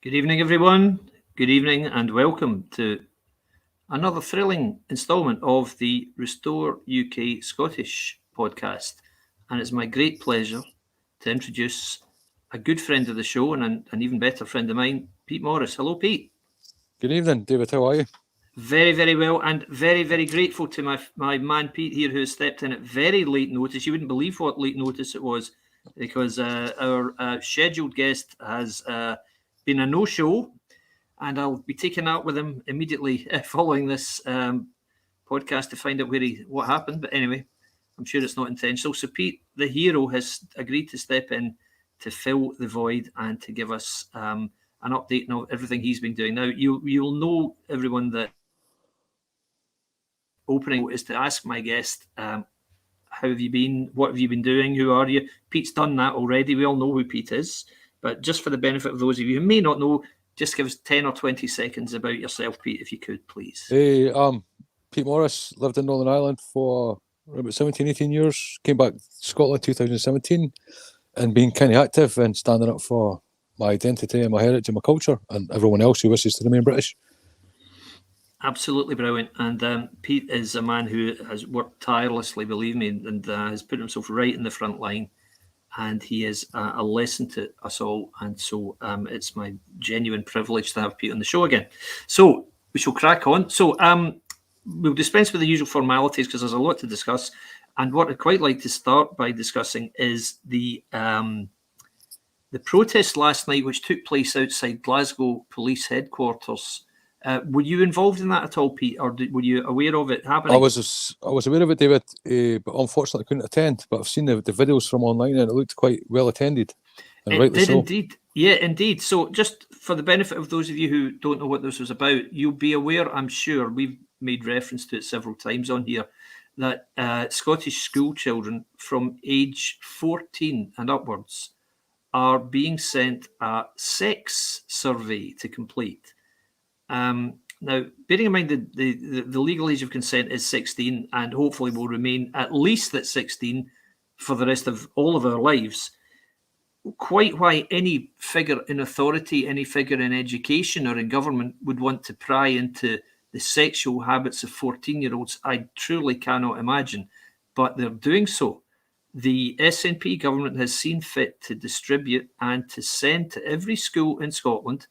Good evening, everyone. Good evening, and welcome to another thrilling instalment of the Restore UK Scottish podcast. And it's my great pleasure to introduce a good friend of the show and an even better friend of mine, Pete Morris. Hello, Pete. Good evening, David. How are you? Very, very well, and very, very grateful to my man Pete here, who has stepped in at very late notice. You wouldn't believe what late notice it was, because our scheduled guest has been a no-show, and I'll be taking that with him immediately following this podcast to find out what happened. But anyway, I'm sure it's not intentional. So Pete, the hero, has agreed to step in to fill the void and to give us an update on everything he's been doing. Now, you'll know, everyone, that opening is to ask my guest, how have you been? What have you been doing? Who are you? Pete's done that already. We all know who Pete is. But just for the benefit of those of you who may not know, just give us 10 or 20 seconds about yourself, Pete, if you could, please. Hey, Pete Morris, lived in Northern Ireland for about 17, 18 years. Came back to Scotland 2017 and been kind of active and standing up for my identity and my heritage and my culture and everyone else who wishes to remain British. Absolutely brilliant. And Pete is a man who has worked tirelessly, believe me, and has put himself right in the front line. And he is a lesson to us all. And so it's my genuine privilege to have Pete on the show again. So we shall crack on. So we'll dispense with the usual formalities because there's a lot to discuss. And what I'd quite like to start by discussing is the protest last night, which took place outside Glasgow Police Headquarters. Were you involved in that at all, Pete, or were you aware of it happening? I was aware of it, David, but unfortunately couldn't attend. But I've seen the videos from online and it looked quite well attended. And it did so. Indeed. Yeah, indeed. So just for the benefit of those of you who don't know what this was about, you'll be aware, I'm sure, we've made reference to it several times on here, that Scottish school children from age 14 and upwards are being sent a sex survey to complete. Now, bearing in mind that the legal age of consent is 16 and hopefully will remain at least at 16 for the rest of all of our lives, quite why any figure in authority, any figure in education or in government would want to pry into the sexual habits of 14-year-olds, I truly cannot imagine. But they're doing so. The SNP government has seen fit to distribute and to send to every school in Scotland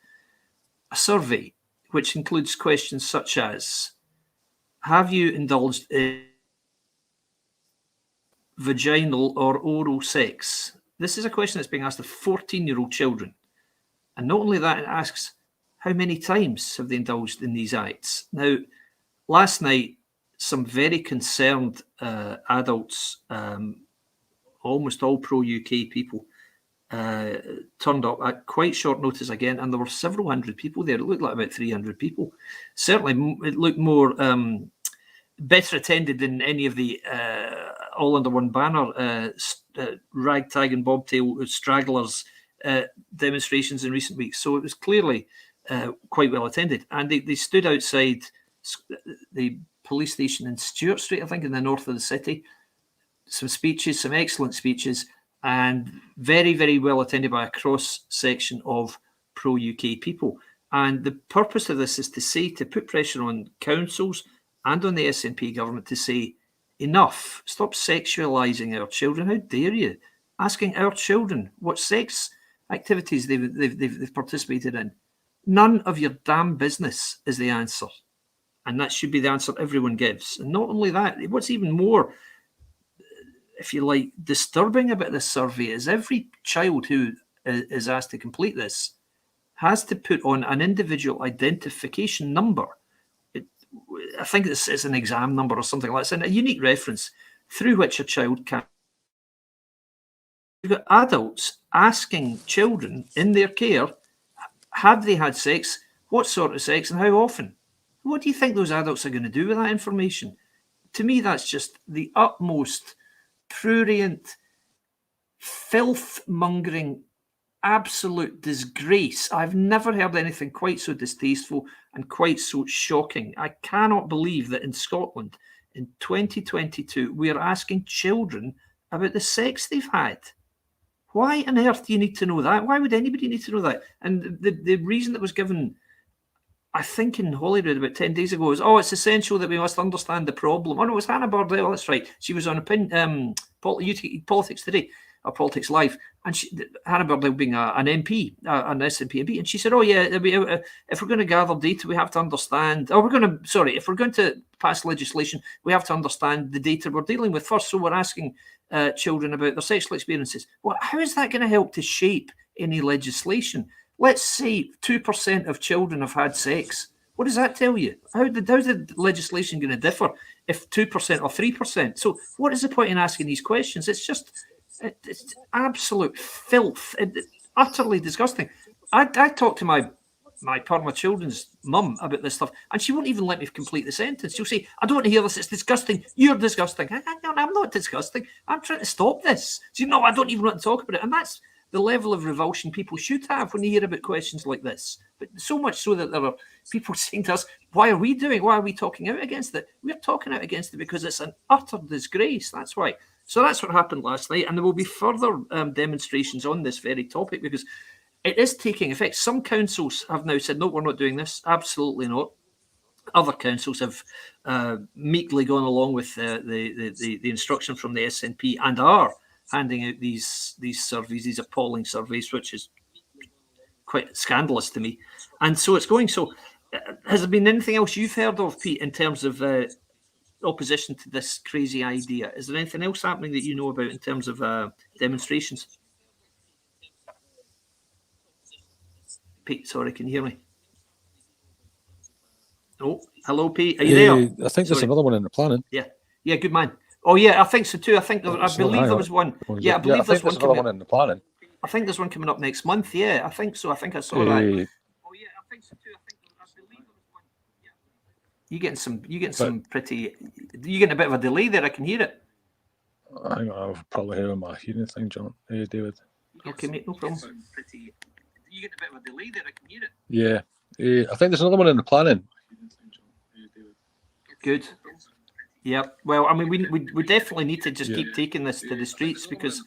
a survey which includes questions such as, have you indulged in vaginal or oral sex? This is a question that's being asked of 14-year-old children. And not only that, it asks, how many times have they indulged in these acts? Now, last night, some very concerned adults, almost all pro-UK people, turned up at quite short notice again, and there were several hundred people there. It looked like about 300 people. Certainly, it looked more better attended than any of the all under one banner ragtag and bobtail stragglers demonstrations in recent weeks. So it was clearly quite well attended, and they stood outside the police station in Stewart Street, I think, in the north of the city. Some speeches, some excellent speeches, and very, very well attended by a cross-section of pro-UK people. And the purpose of this is to put pressure on councils and on the SNP government to say, enough, stop sexualising our children. How dare you? Asking our children what sex activities they've participated in. None of your damn business is the answer. And that should be the answer everyone gives. And not only that, what's even more, if you like, disturbing about this survey is every child who is asked to complete this has to put on an individual identification number. I think it's an exam number or something like that, and a unique reference through which a child can. You've got adults asking children in their care, have they had sex, what sort of sex, and how often? What do you think those adults are going to do with that information? To me, that's just the utmost prurient, filth-mongering, absolute disgrace. I've never heard anything quite so distasteful and quite so shocking. I cannot believe that in Scotland, in 2022, we are asking children about the sex they've had. Why on earth do you need to know that? Why would anybody need to know that? And the reason that was given, I think, in Holyrood about 10 days ago was, it's essential that we must understand the problem. Oh, no, it was Hannah Bardell, that's right. She was on Politics Today, or Politics Live, and Hannah Bardell being an MP, an SNP MP, and she said, if we're going to gather data, we have to understand, if we're going to pass legislation, we have to understand the data we're dealing with first. So we're asking children about their sexual experiences. Well, how is that going to help to shape any legislation? Let's say 2% of children have had sex. What does that tell you? How's the legislation going to differ if 2% or 3%? So what is the point in asking these questions? It's absolute filth. It's utterly disgusting. I talked to my children's mum about this stuff, and she won't even let me complete the sentence. She'll say, I don't want to hear this. It's disgusting. You're disgusting. I'm not disgusting. I'm trying to stop this. So, I don't even want to talk about it. And that's the level of revulsion people should have when they hear about questions like this. But so much so that there are people saying to us, why are we talking out against it? We're talking out against it because it's an utter disgrace. That's why. So that's what happened last night. And there will be further demonstrations on this very topic because it is taking effect. Some councils have now said, no, we're not doing this. Absolutely not. Other councils have meekly gone along with the instruction from the SNP and are handing out these surveys, these appalling surveys, which is quite scandalous to me. And so it's going. So has there been anything else you've heard of, Pete, in terms of opposition to this crazy idea? Is there anything else happening that you know about in terms of demonstrations? Pete, sorry, can you hear me? Oh, hello, Pete. Are you there? I think there's another one in the planning. Yeah, good man. Oh, yeah, I think so too. I believe there was one. Yeah, I believe there's one coming. One in the planning. I think there's one coming up next month. Yeah, I think so. I think I saw that. Oh, yeah, I think so too. I believe there was one. Yeah. You getting a bit of a delay there. I can hear it. Hang on, I've probably heard my hearing thing, John. Hey, David. Okay, mate, no problem. You getting a bit of a delay there. I can hear it. Yeah. I think there's another one in the planning. Good. Yeah. Well, I mean, we definitely need to just keep taking this to the streets because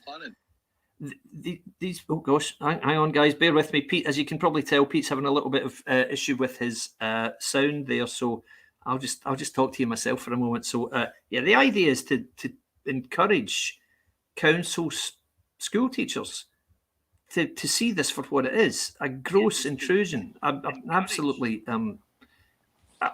these. Oh gosh, hang on, guys, bear with me, Pete. As you can probably tell, Pete's having a little bit of issue with his sound there, so I'll just talk to you myself for a moment. So the idea is to encourage councils, school teachers to see this for what it is, a gross intrusion, absolutely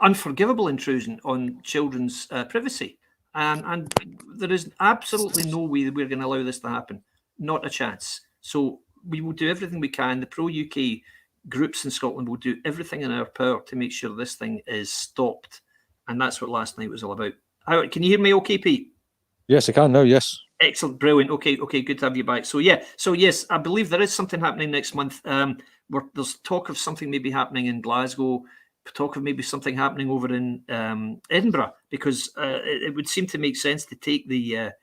unforgivable intrusion on children's privacy. And there is absolutely no way that we're going to allow this to happen. Not a chance. So we will do everything we can. The pro-UK groups in Scotland will do everything in our power to make sure this thing is stopped. And that's what last night was all about. Can you hear me okay, Pete? Yes, I can now, yes. Excellent, brilliant. Okay, good to have you back. So yes, I believe there is something happening next month. There's talk of something maybe happening in Glasgow, talk of maybe something happening over in Edinburgh, because it would seem to make sense to take the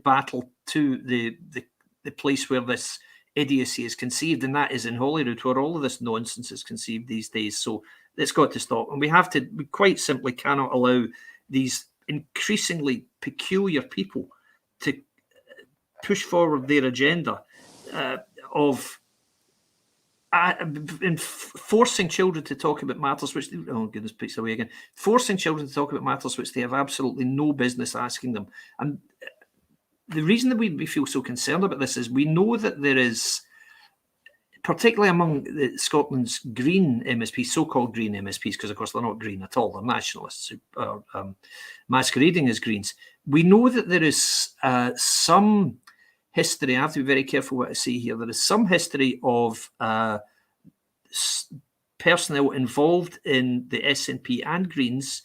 battle to the place where this idiocy is conceived, and that is in Holyrood, where all of this nonsense is conceived these days. So it's got to stop, and we quite simply cannot allow these increasingly peculiar people to push forward their agenda of forcing children to talk about matters which forcing children to talk about matters which they have absolutely no business asking them. And the reason that we feel so concerned about this is we know that there is, particularly among Scotland's green MSPs, so-called green MSPs, because of course they're not green at all, they're nationalists who are masquerading as Greens. We know that there is some history. I have to be very careful what I say here. There is some history of personnel involved in the SNP and Greens.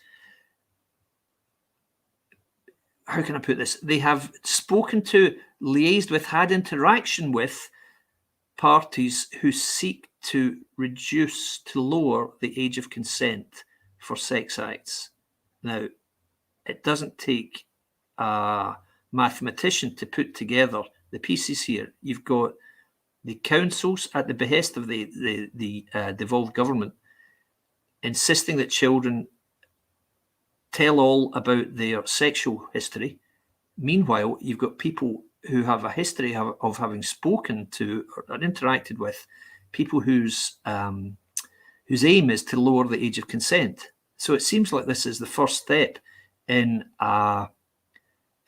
How can I put this? They have spoken to, liaised with, had interaction with parties who seek to lower the age of consent for sex acts. Now, it doesn't take a mathematician to put together the pieces here. You've got the councils at the behest of the devolved government insisting that children tell all about their sexual history. Meanwhile, you've got people who have a history of having spoken to or interacted with people whose aim is to lower the age of consent. So it seems like this is the first step in a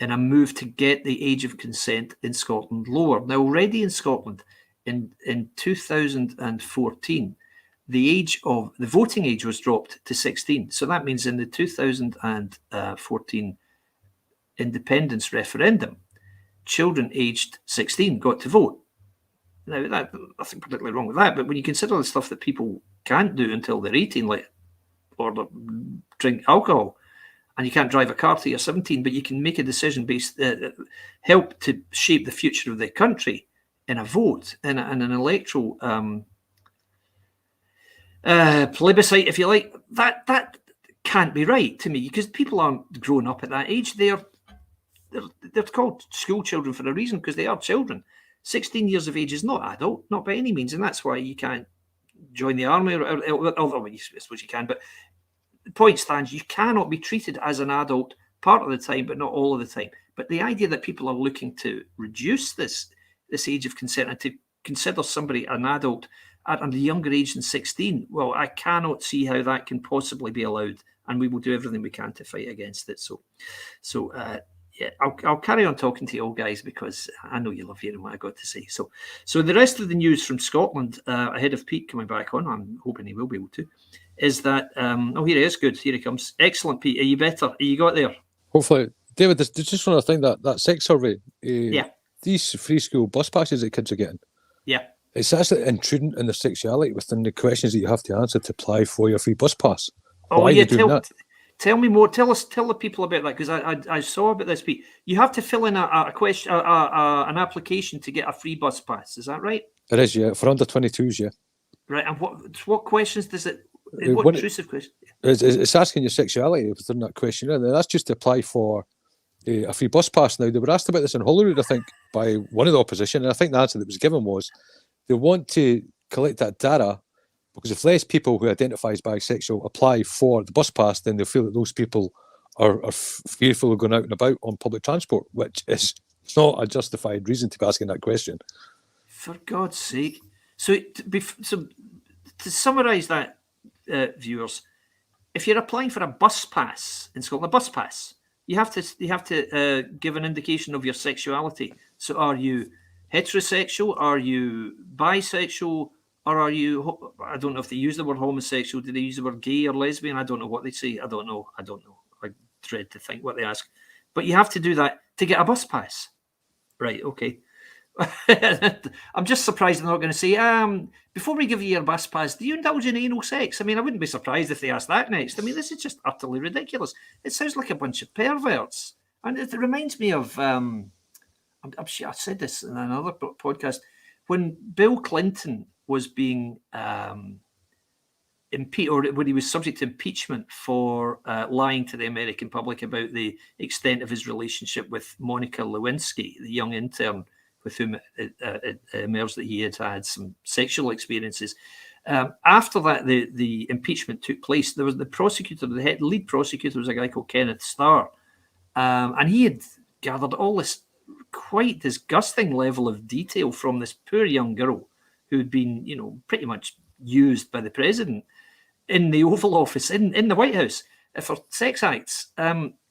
move to get the age of consent in Scotland lower. Now, already in Scotland, in 2014, the voting age was dropped to 16. So that means in the 2014 independence referendum, children aged 16 got to vote. Now, nothing particularly wrong with that, but when you consider the stuff that people can't do until they're 18, like order, drink alcohol, and you can't drive a car till you're 17, but you can make a decision based, help to shape the future of the country in a vote, in an electoral plebiscite, if you like. That can't be right to me, because people aren't grown up at that age. They're called school children for a reason, because they are children. 16 years of age is not adult, not by any means, and that's why you can't join the army, although I suppose you can, but the point stands, you cannot be treated as an adult part of the time, but not all of the time. But the idea that people are looking to reduce this age of consent and to consider somebody an adult at a younger age than 16, well, I cannot see how that can possibly be allowed, and we will do everything we can to fight against it. So yeah, I'll carry on talking to you all, guys, because I know you love hearing what I got to say. So the rest of the news from Scotland, ahead of Pete coming back on, I'm hoping he will be able to, is that, here he is, good, here he comes. Excellent, Pete, are you better? Are you got there? Hopefully. David, there's just one other thing, that sex survey. Yeah. These free school bus passes that kids are getting. Yeah. It's actually intruding in their sexuality within the questions that you have to answer to apply for your free bus pass. Oh, yeah, tell me more. Tell the people about that, because I saw about this, Pete. You have to fill in a question, an application to get a free bus pass. Is that right? It is, yeah, for under 22s, yeah. Right, and what questions does it? What intrusive question? It's asking your sexuality within that question, and that's just to apply for a free bus pass. Now, they were asked about this in Holyrood, I think, by one of the opposition, and I think the answer that was given was they want to collect that data, because if less people who identify as bisexual apply for the bus pass, then they feel that those people are fearful of going out and about on public transport, which is not a justified reason to be asking that question. For God's sake. So to summarise that, viewers, if you're applying for a bus pass in Scotland, a bus pass, you have to give an indication of your sexuality. So are you heterosexual? Are you bisexual? Or are you, I don't know if they use the word homosexual. Do they use the word gay or lesbian? I don't know what they say. I don't know. I dread to think what they ask. But you have to do that to get a bus pass. Right, okay. I'm just surprised they're not going to say, before we give you your bus pass, do you indulge in anal sex? I mean, I wouldn't be surprised if they asked that next. I mean, this is just utterly ridiculous. It sounds like a bunch of perverts. And it reminds me of, I'm sure I said this in another podcast, when Bill Clinton was being impeached, or when he was subject to impeachment for lying to the American public about the extent of his relationship with Monica Lewinsky, the young intern with whom it emerged that he had had some sexual experiences. After that, the impeachment took place. There was the prosecutor, the lead prosecutor was a guy called Kenneth Starr, and he had gathered all this quite disgusting level of detail from this poor young girl who had been, pretty much used by the president in the Oval Office, in the White House, for sex acts.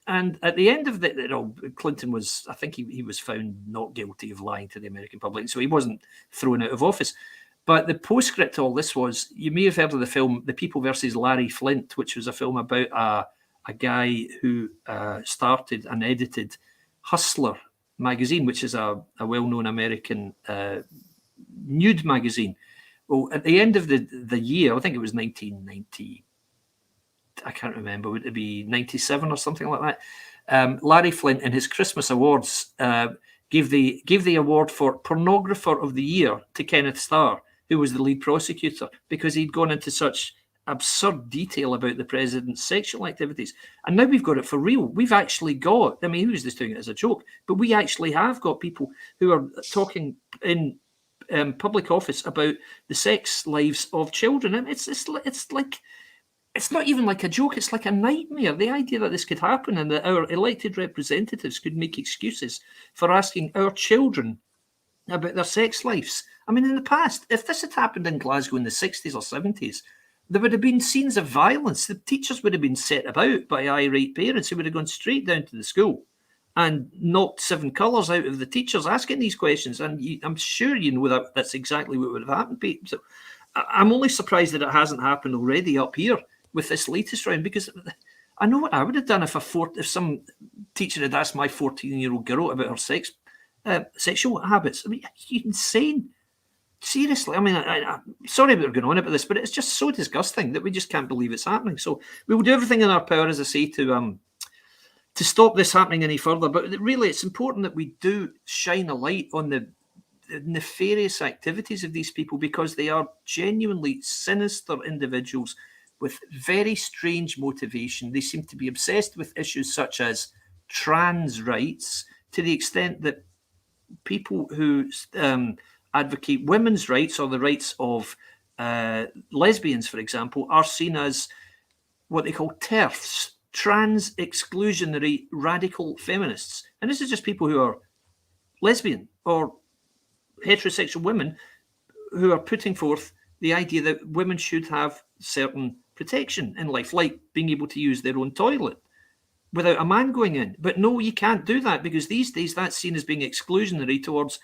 And at the end of Clinton was, I think he was found not guilty of lying to the American public, so he wasn't thrown out of office. But the postscript to all this was, you may have heard of the film The People versus Larry Flint, which was a film about a guy who started and edited Hustler magazine, which is a well-known American nude magazine. Well, at the end of the year, I think it was 1990, I can't remember, would it be 97 or something like that? Larry Flint, in his Christmas awards, gave the award for Pornographer of the Year to Kenneth Starr, who was the lead prosecutor, because he'd gone into such absurd detail about the president's sexual activities. And now we've got it for real. We've actually got, I mean, he was just doing it as a joke, but we actually have got people who are talking in public office about the sex lives of children. And it's like, it's not even like a joke, it's like a nightmare. The idea that this could happen and that our elected representatives could make excuses for asking our children about their sex lives. I mean, in the past, if this had happened in Glasgow in the 60s or 70s, there would have been scenes of violence. The teachers would have been set about by irate parents who would have gone straight down to the school and knocked seven colours out of the teachers asking these questions. And I'm sure you know that that's exactly what would have happened, Pete. So I'm only surprised that it hasn't happened already up here with this latest round, because I know what I would have done if some teacher had asked my 14-year-old girl about her sexual habits. I mean, you're insane. Seriously, I mean, I'm sorry we're going on about this, but it's just so disgusting that we just can't believe it's happening. So we will do everything in our power, as I say, to stop this happening any further. But really, it's important that we do shine a light on the nefarious activities of these people, because they are genuinely sinister individuals with very strange motivation. They seem to be obsessed with issues such as trans rights, to the extent that people who advocate women's rights or the rights of lesbians, for example, are seen as what they call TERFs, trans exclusionary radical feminists. And this is just people who are lesbian or heterosexual women who are putting forth the idea that women should have certain protection in life, like being able to use their own toilet without a man going in. But no, you can't do that, because these days that's seen as being exclusionary towards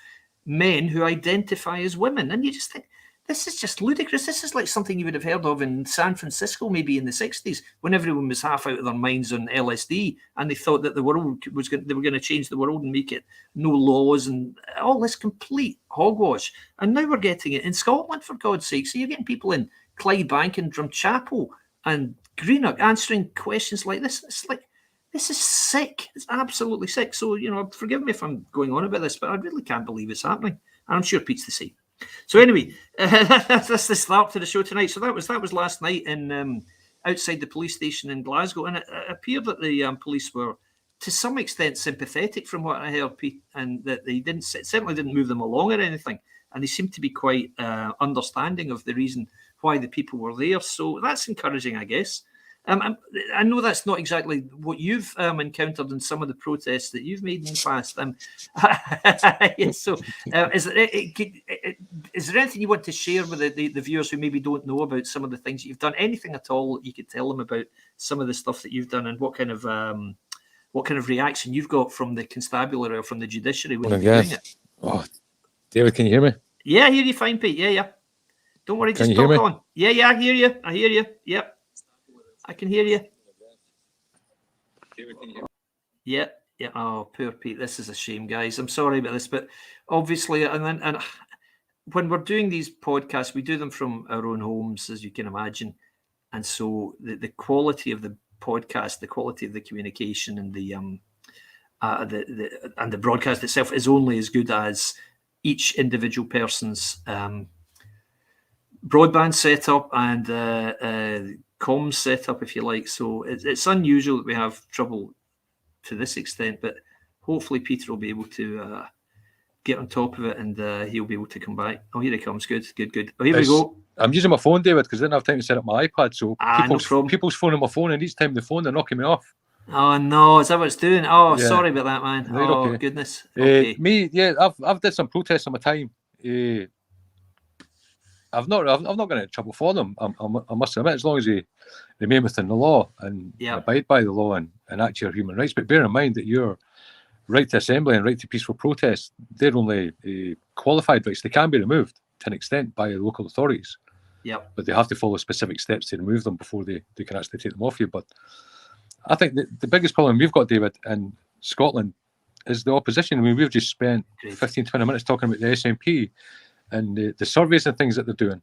men who identify as women. And you just think, this is just ludicrous. This is like something you would have heard of in San Francisco, maybe in the 60s, when everyone was half out of their minds on LSD and they thought that they were going to change the world and make it no laws and all this complete hogwash. And now we're getting it in Scotland, for God's sake. So you're getting people in Clydebank and Drumchapel and Greenock answering questions like this. It's like, this is sick. It's absolutely sick. So, forgive me if I'm going on about this, but I really can't believe it's happening. And I'm sure Pete's the same. So anyway, that's the start to the show tonight. So that was last night in outside the police station in Glasgow, and it appeared that the police were to some extent sympathetic, from what I heard, Pete, and that they certainly didn't move them along or anything, and they seemed to be quite understanding of the reason why the people were there. So that's encouraging, I guess. I know that's not exactly what you've encountered in some of the protests that you've made in the past. So, is there anything you want to share with the viewers who maybe don't know about some of the things that you've done? Anything at all you could tell them about some of the stuff that you've done, and what kind of reaction you've got from the constabulary or from the judiciary when you're doing it? Oh, David, can you hear me? Yeah, I hear you fine, Pete. Yeah. Don't worry, just talk on. Yeah, I hear you. Yep. I can hear you. Yeah. Oh, poor Pete. This is a shame, guys. I'm sorry about this, but obviously, and when we're doing these podcasts, we do them from our own homes, as you can imagine, and so the quality of the podcast, the quality of the communication, and the broadcast itself is only as good as each individual person's broadband setup and comms setup, if you like. So it's unusual that we have trouble to this extent, but hopefully Peter will be able to get on top of it, and he'll be able to come back. Oh, here he comes. Good. Oh, here we go. I'm using my phone, David, because I didn't have time to set up my iPad, so people's phoning my phone, and each time they phone, they're knocking me off. Oh no, is that what it's doing? Oh, yeah. Sorry about that, man. Right, okay. Goodness. Okay. I've did some protests on my time. I've not got into trouble for them. I must admit, as long as they remain within the law and abide by the law and act your human rights. But bear in mind that your right to assembly and right to peaceful protest, they're only qualified rights. They can be removed to an extent by the local authorities. Yep. But they have to follow specific steps to remove them before they can actually take them off you. But I think the biggest problem we've got, David, in Scotland is the opposition. I mean, we've just spent 15, 20 minutes talking about the SNP and the surveys and things that they're doing.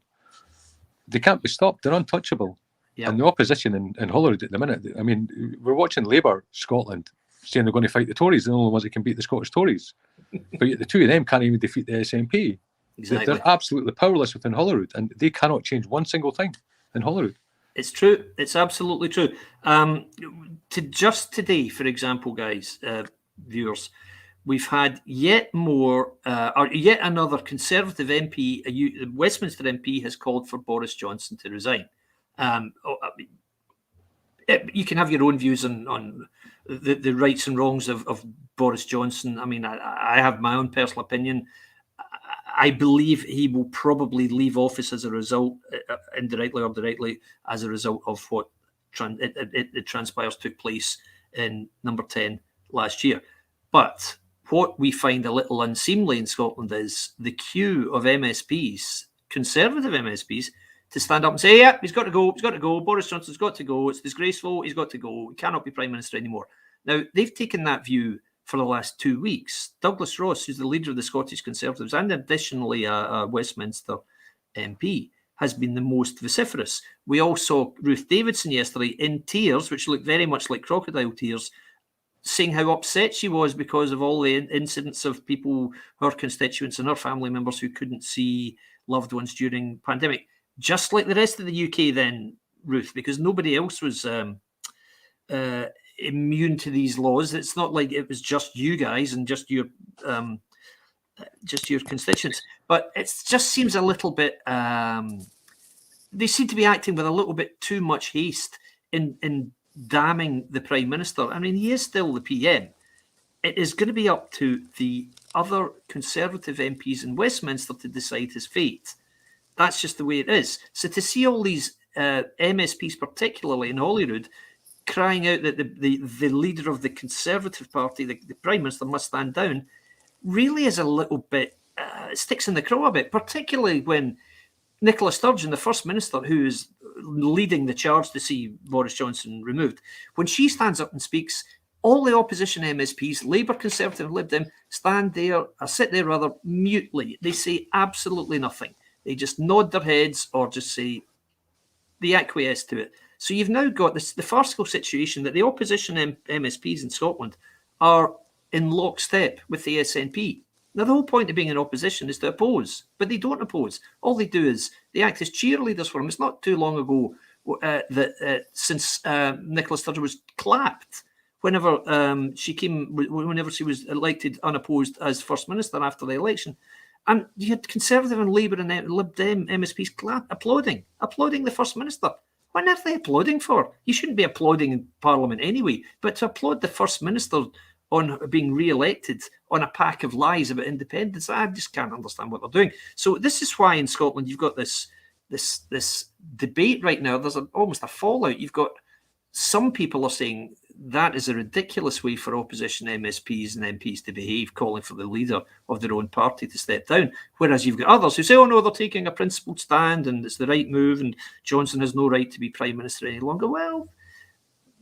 They can't be stopped. They're untouchable. Yep. And the opposition in Holyrood at the minute, I mean, we're watching Labour Scotland saying they're going to fight the Tories. They're the only ones that can beat the Scottish Tories. But yet the two of them can't even defeat the SNP. Exactly. They're absolutely powerless within Holyrood, and they cannot change one single thing in Holyrood. It's true. It's absolutely true. Just today, for example, guys, viewers, we've had yet another Conservative MP, a Westminster MP, has called for Boris Johnson to resign. you can have your own views on the rights and wrongs of Boris Johnson. I mean, I have my own personal opinion. I believe he will probably leave office as a result, indirectly or directly, as a result of what it transpires took place in Number 10 last year. But what we find a little unseemly in Scotland is the queue of MSPs, Conservative MSPs, to stand up and say, yeah, he's got to go, Boris Johnson's got to go, it's disgraceful, he's got to go, he cannot be Prime Minister anymore. Now, they've taken that view for the last 2 weeks. Douglas Ross, who's the leader of the Scottish Conservatives and additionally a Westminster MP, has been the most vociferous. We all saw Ruth Davidson yesterday in tears, which looked very much like crocodile tears, saying how upset she was because of all the incidents of people, her constituents and her family members, who couldn't see loved ones during pandemic. Just like the rest of the UK then, Ruth, because nobody else was immune to these laws. It's not like it was just you guys and just your constituents. But it just seems a little bit... they seem to be acting with a little bit too much haste in damning the Prime Minister. I mean, he is still the PM. It is going to be up to the other Conservative MPs in Westminster to decide his fate. That's just the way it is. So to see all these MSPs, particularly in Holyrood, crying out that the leader of the Conservative Party, the Prime Minister, must stand down, really is a little bit, sticks in the craw a bit, particularly when Nicola Sturgeon, the First Minister, who is leading the charge to see Boris Johnson removed, when she stands up and speaks, all the opposition MSPs, Labour, Conservative and Lib Dem, sit there rather mutely. They say absolutely nothing. They just nod their heads or just say, they acquiesce to it. So you've now got the farcical situation that the opposition MSPs in Scotland are in lockstep with the SNP. Now, the whole point of being in opposition is to oppose, but they don't oppose. All they do is they act as cheerleaders for him. It's not too long ago since Nicola Sturgeon was clapped whenever she was elected unopposed as First Minister after the election. And you had Conservative and Labour and Lib Dem MSPs applauding the First Minister. What are they applauding for? You shouldn't be applauding in Parliament anyway, but to applaud the First Minister on being re-elected on a pack of lies about independence, I just can't understand what they're doing. So this is why in Scotland you've got this debate right now. There's almost a fallout. You've got some people are saying that is a ridiculous way for opposition MSPs and MPs to behave, calling for the leader of their own party to step down. Whereas you've got others who say, oh no, they're taking a principled stand and it's the right move and Johnson has no right to be Prime Minister any longer. Well,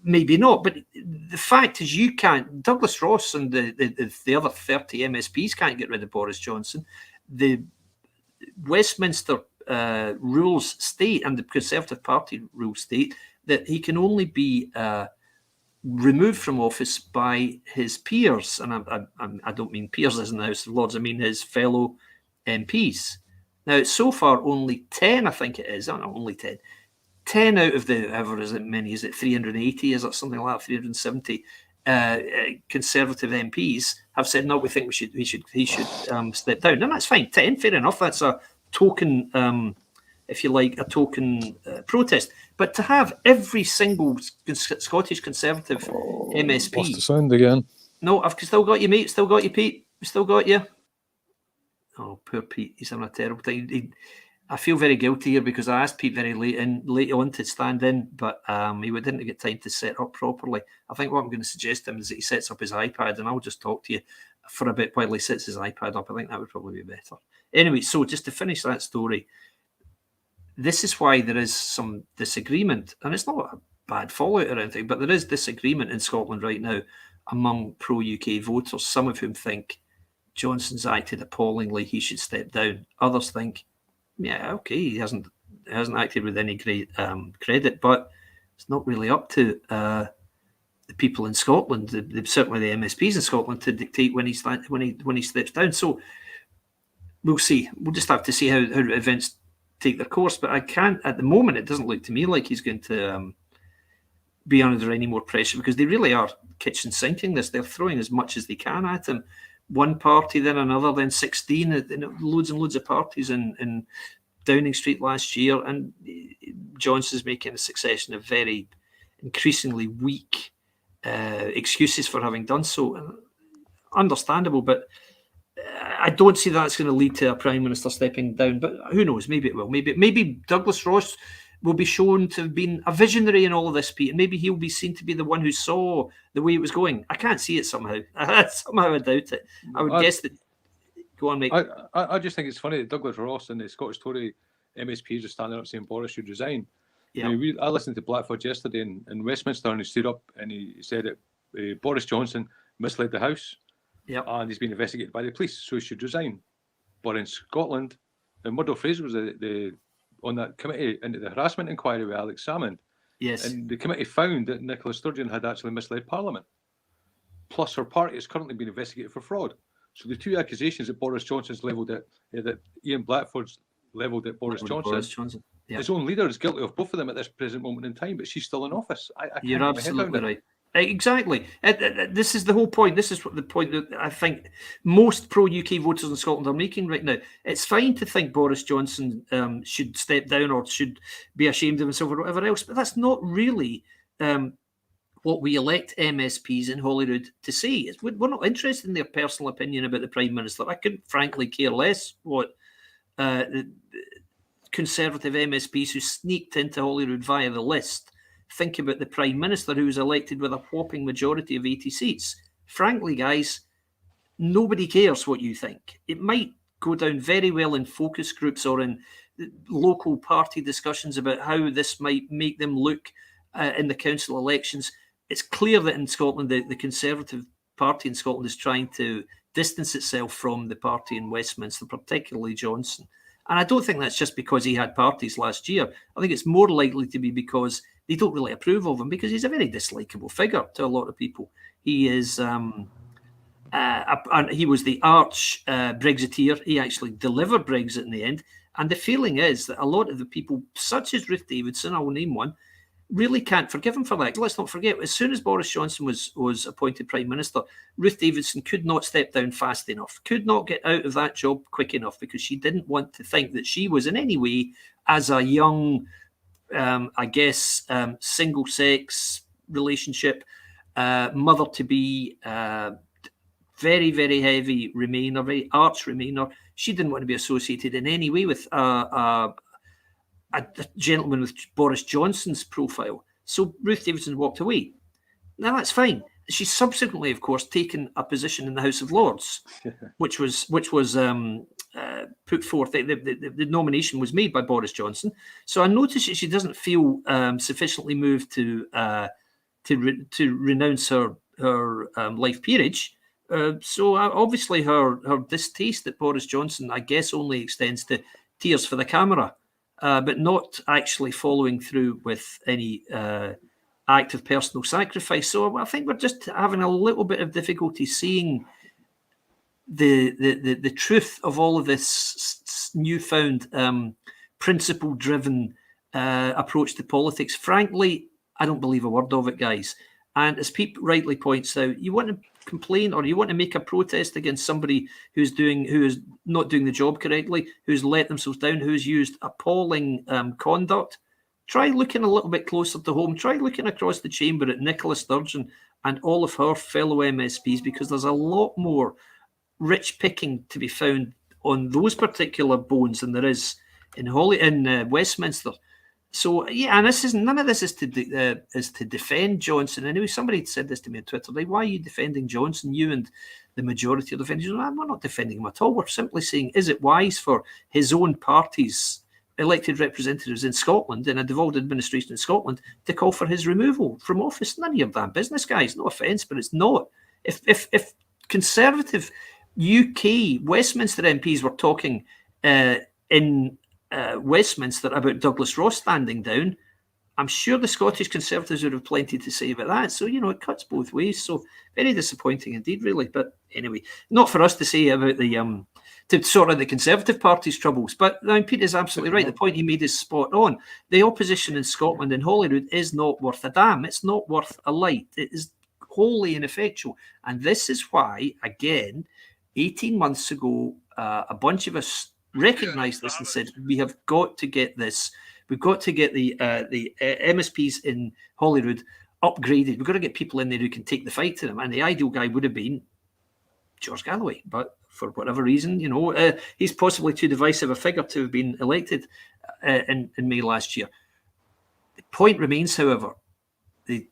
maybe not. But the fact is you can't, Douglas Ross and the other 30 MSPs can't get rid of Boris Johnson. The Westminster rules state and the Conservative Party rules state that he can only be removed from office by his peers, and I don't mean peers as in the House of Lords, I mean his fellow MPs. Now, so far, only 10, I think it is, only 10 out of the, however is it many, is it 380, is it something like that, 370 Conservative MPs have said, no, we think he should step down. And that's fine, 10, fair enough, that's a token, if you like, a token protest. But to have every single Scottish Conservative MSP... Lost the sound again. No, I've still got you, mate. Still got you, Pete. Still got you. Oh, poor Pete. He's having a terrible time. I feel very guilty here because I asked Pete very late on to stand in, but he didn't get time to set up properly. I think what I'm going to suggest to him is that he sets up his iPad and I'll just talk to you for a bit while he sets his iPad up. I think that would probably be better. Anyway, so just to finish that story, this is why there is some disagreement, and it's not a bad fallout or anything, but there is disagreement in Scotland right now among pro-UK voters, some of whom think Johnson's acted appallingly, he should step down. Others think, yeah, okay, he hasn't acted with any great credit, but it's not really up to the people in Scotland, certainly the MSPs in Scotland, to dictate when he steps down. So we'll see. We'll just have to see how events take their course, but I can't, at the moment, it doesn't look to me like he's going to be under any more pressure because they really are kitchen sinking this. They're throwing as much as they can at him. One party, then another, then 16, loads and loads of parties in Downing Street last year, and Johnson's making a succession of very increasingly weak excuses for having done so. Understandable, but I don't see that's going to lead to a Prime Minister stepping down. But who knows? Maybe it will. Maybe Douglas Ross will be shown to have been a visionary in all of this, Pete, and maybe he'll be seen to be the one who saw the way it was going. I can't see it somehow. Somehow I doubt it. I would guess that. Go on, mate. I just think it's funny that Douglas Ross and the Scottish Tory MSPs are standing up saying Boris should resign. Yeah. I listened to Blackford yesterday in Westminster, and he stood up and he said that Boris Johnson misled the House. Yeah. And he's been investigated by the police, so he should resign. But in Scotland, and Murdo Fraser was on that committee into the harassment inquiry with Alex Salmond. Yes. And the committee found that Nicola Sturgeon had actually misled Parliament. Plus, her party is currently being investigated for fraud. So the two accusations that Boris Johnson's levelled at, that Ian Blackford's levelled at Boris Johnson. Yeah. His own leader is guilty of both of them at this present moment in time, but she's still in office. You're absolutely right. Exactly. This is the whole point. This is what the point that I think most pro-UK voters in Scotland are making right now. It's fine to think Boris Johnson should step down or should be ashamed of himself or whatever else, but that's not really what we elect MSPs in Holyrood to say. We're not interested in their personal opinion about the Prime Minister. I couldn't frankly care less what the Conservative MSPs who sneaked into Holyrood via the list think about the Prime Minister, who was elected with a whopping majority of 80 seats. Frankly, guys, nobody cares what you think. It might go down very well in focus groups or in local party discussions about how this might make them look in the council elections. It's clear that in Scotland, the Conservative Party in Scotland is trying to distance itself from the party in Westminster, particularly Johnson. And I don't think that's just because he had parties last year. I think it's more likely to be because they don't really approve of him, because he's a very dislikable figure to a lot of people. He is, he was the arch Brexiteer. He actually delivered Brexit in the end. And the feeling is that a lot of the people, such as Ruth Davidson, I will name one, really can't forgive him for that. Let's not forget, as soon as Boris Johnson was appointed Prime Minister, Ruth Davidson could not step down fast enough, could not get out of that job quick enough, because she didn't want to think that she was in any way, as a young, single-sex relationship, mother-to-be, very, very heavy Remainer, very arch Remainer. She didn't want to be associated in any way with a gentleman with Boris Johnson's profile. So Ruth Davidson walked away. Now, that's fine. She's subsequently, of course, taken a position in the House of Lords, which was put forth. The nomination was made by Boris Johnson. So I notice that she doesn't feel sufficiently moved to renounce her life peerage. So obviously her distaste at Boris Johnson, I guess, only extends to tears for the camera, but not actually following through with any act of personal sacrifice. So I think we're just having a little bit of difficulty seeing the truth of all of this newfound principle-driven approach to politics. Frankly, I don't believe a word of it, guys. And as Pete rightly points out, you want to complain or you want to make a protest against somebody who is not doing the job correctly, who's let themselves down, who's used appalling conduct. Try looking a little bit closer to home. Try looking across the chamber at Nicola Sturgeon and all of her fellow MSPs, because there's a lot more rich picking to be found on those particular bones than there is in Westminster. So yeah, and none of this is to defend Johnson. Anyway, somebody said this to me on Twitter today. Why are you defending Johnson? You and the majority are defending Johnson. We're not defending him at all. We're simply saying, is it wise for his own party's elected representatives in Scotland, in a devolved administration in Scotland, to call for his removal from office? None of your damn business, guys. No offence, but it's not. If Conservative UK Westminster MPs were talking in Westminster about Douglas Ross standing down, I'm sure the Scottish Conservatives would have plenty to say about that. So, it cuts both ways. So very disappointing indeed, really. But anyway, not for us to say about to sort out the Conservative Party's troubles. But Pete is absolutely right. The point he made is spot on. The opposition in Scotland and Holyrood is not worth a damn. It's not worth a light. It is wholly ineffectual. And this is why, again, 18 months ago, a bunch of us recognised this and said, we have got to get this We've got to get the MSPs in Holyrood upgraded. We've got to get people in there who can take the fight to them. And the ideal guy would have been George Galloway, but for whatever reason, he's possibly too divisive a figure to have been elected in May last year. The point remains, however, the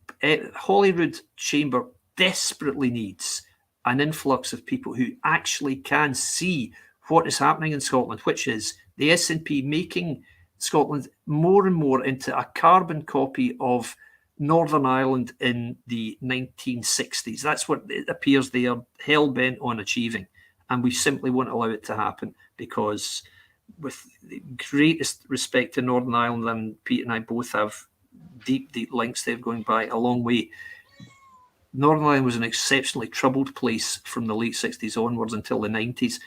Holyrood Chamber desperately needs an influx of people who actually can see what is happening in Scotland, which is the SNP making Scotland more and more into a carbon copy of Northern Ireland in the 1960s. That's what it appears they are hell-bent on achieving. And we simply won't allow it to happen, because with the greatest respect to Northern Ireland, and Pete and I both have deep, deep links there going by a long way, Northern Ireland was an exceptionally troubled place from the late 60s onwards until the 90s.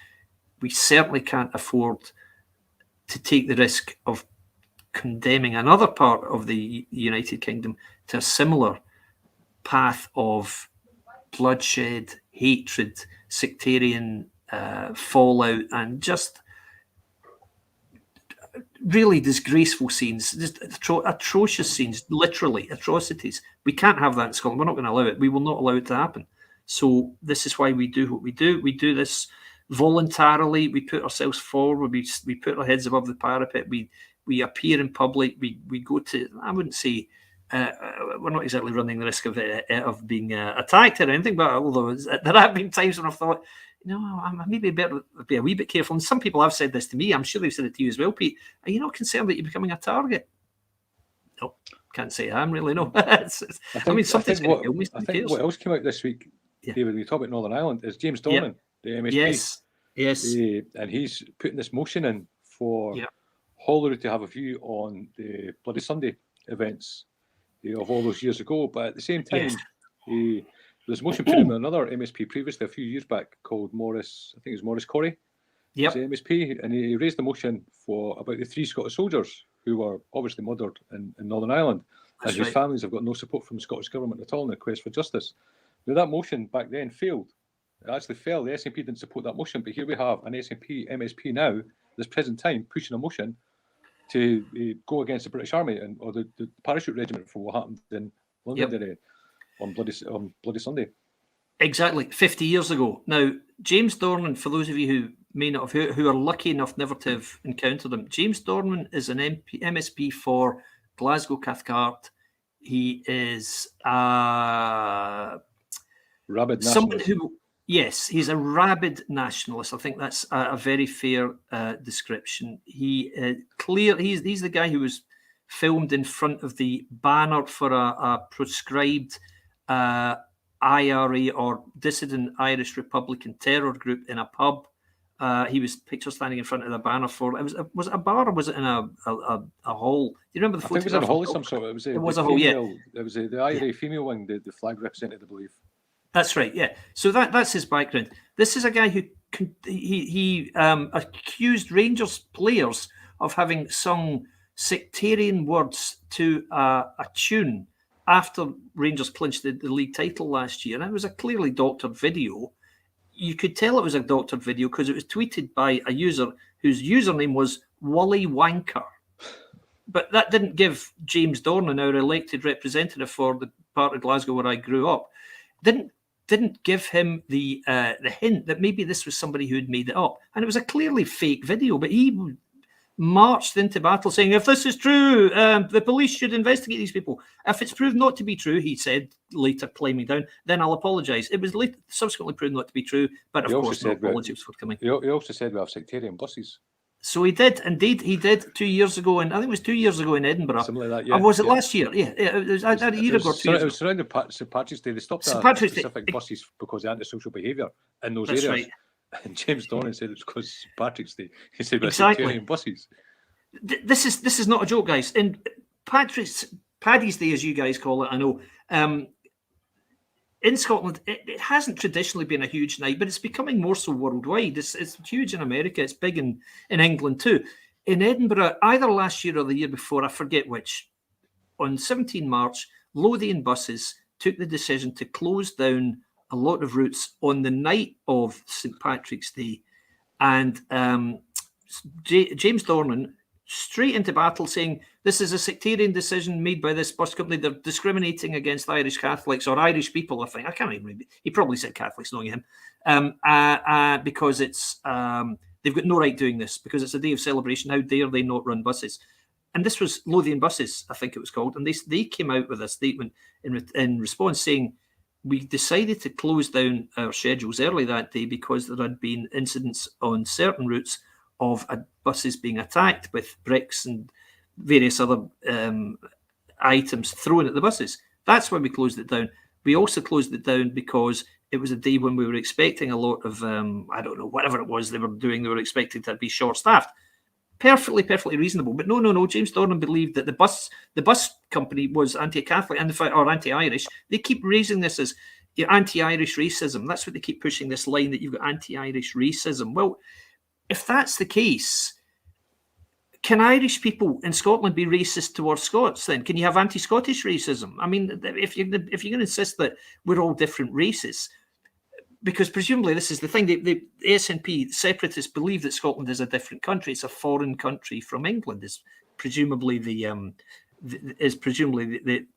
We certainly can't afford to take the risk of condemning another part of the United Kingdom to a similar path of bloodshed, hatred, sectarian fallout, and just really disgraceful scenes, just atrocious scenes, literally atrocities. We can't have that in Scotland. We're not going to allow it. We will not allow it to happen. So this is why we do what we do. We do this voluntarily. We put ourselves forward. We put our heads above the parapet. We appear in public. We go to, I wouldn't say, we're not exactly running the risk of being attacked or anything, but although there have been times when I've thought, I'm maybe better be a wee bit careful. And some people have said this to me. I'm sure they've said it to you as well, Pete. Are you not concerned that you're becoming a target? No, can't say I am really. No. Something's going to kill me. I think what else came out this week, David, we talk about Northern Ireland, is James Dornan, the MSP. Yes. And he's putting this motion in for Holyrood to have a view on the Bloody Sunday events of all those years ago. But at the same time, there's a motion put in another MSP previously a few years back called Maurice, I think it was Maurice Corrie. Yep. The MSP, and he raised a motion for about the 3 Scottish soldiers who were obviously murdered in Northern Ireland, and whose families have got no support from the Scottish Government at all in the quest for justice. Now, that motion back then failed. It actually fell. The SNP didn't support that motion, but here we have an SNP MSP now, this present time, pushing a motion to go against the British Army or the parachute regiment for what happened in London on Bloody Sunday. Exactly, 50 years ago. Now, James Dornan, for those of you who may not have, who are lucky enough never to have encountered him, James Dornan is an MSP for Glasgow Cathcart. He is rabid nationalist. Someone who, yes, he's a rabid nationalist. I think that's a very fair description. He's the guy who was filmed in front of the banner for a proscribed IRA or dissident Irish Republican terror group in a pub. He was pictured standing in front of the banner for was it a bar or was it in a hall? Do you remember the photograph? I think it was in a hall of some sort. It was a hall. Yeah, it was the IRA female wing. The flag represented, I believe. That's right. Yeah. So that's his background. This is a guy who he accused Rangers players of having sung sectarian words to a tune after Rangers clinched the league title last year. And it was a clearly doctored video. You could tell it was a doctored video because it was tweeted by a user whose username was Wally Wanker. But that didn't give James Dornan, our elected representative for the part of Glasgow where I grew up, didn't give him the hint that maybe this was somebody who had made it up. And it was a clearly fake video, but he marched into battle saying, if this is true, the police should investigate these people. If it's proved not to be true, he said, later climbing down, then I'll apologise. It was later subsequently proved not to be true, but of course no apology was forthcoming. He also said we have sectarian buses. So he did, indeed, he did 2 years ago, and I think it was 2 years ago in Edinburgh. Something like that, yeah. Or was it last year? Yeah, it was a year ago or 2 years ago. It was around St Patrick's Day. They stopped specific buses because of antisocial behaviour in those areas. Right. And James Dornan said it's because St Patrick's Day. He said we're sectarian buses. This is not a joke, guys. In Paddy's Day, as you guys call it, I know. In Scotland, it hasn't traditionally been a huge night, but it's becoming more so worldwide. It's huge in America. It's big in England too. In Edinburgh, either last year or the year before, I forget which, on 17 March, Lothian buses took the decision to close down a lot of routes on the night of St Patrick's Day. And James Dornan, straight into battle, saying this is a sectarian decision made by this bus company. They're discriminating against Irish Catholics or Irish people. I think I can't even remember. He probably said Catholics, knowing him, because it's they've got no right doing this because it's a day of celebration. How dare they not run buses? And this was Lothian Buses, I think it was called, and they came out with a statement in response saying, we decided to close down our schedules early that day because there had been incidents on certain routes of buses being attacked with bricks and various other items thrown at the buses. That's why we closed it down. We also closed it down because it was a day when we were expecting a lot of, I don't know, whatever it was they were doing, they were expecting to be short-staffed. Perfectly reasonable. But no. James Dornan believed that the bus company was anti-Catholic or anti-Irish. They keep raising this as anti-Irish racism. That's what they keep pushing, this line that you've got anti-Irish racism. Well, if that's the case, can Irish people in Scotland be racist towards Scots then? Can you have anti-Scottish racism? I mean, if you're going to insist that we're all different races, because presumably this is the thing, the SNP separatists believe that Scotland is a different country. It's a foreign country from England, is presumably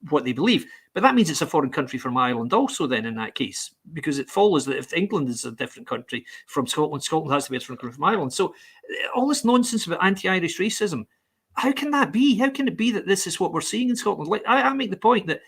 what they believe. But that means it's a foreign country from Ireland also then in that case, because it follows that if England is a different country from Scotland, Scotland has to be a different country from Ireland. So all this nonsense about anti-Irish racism, how can that be? How can it be that this is what we're seeing in Scotland? Like I make the point that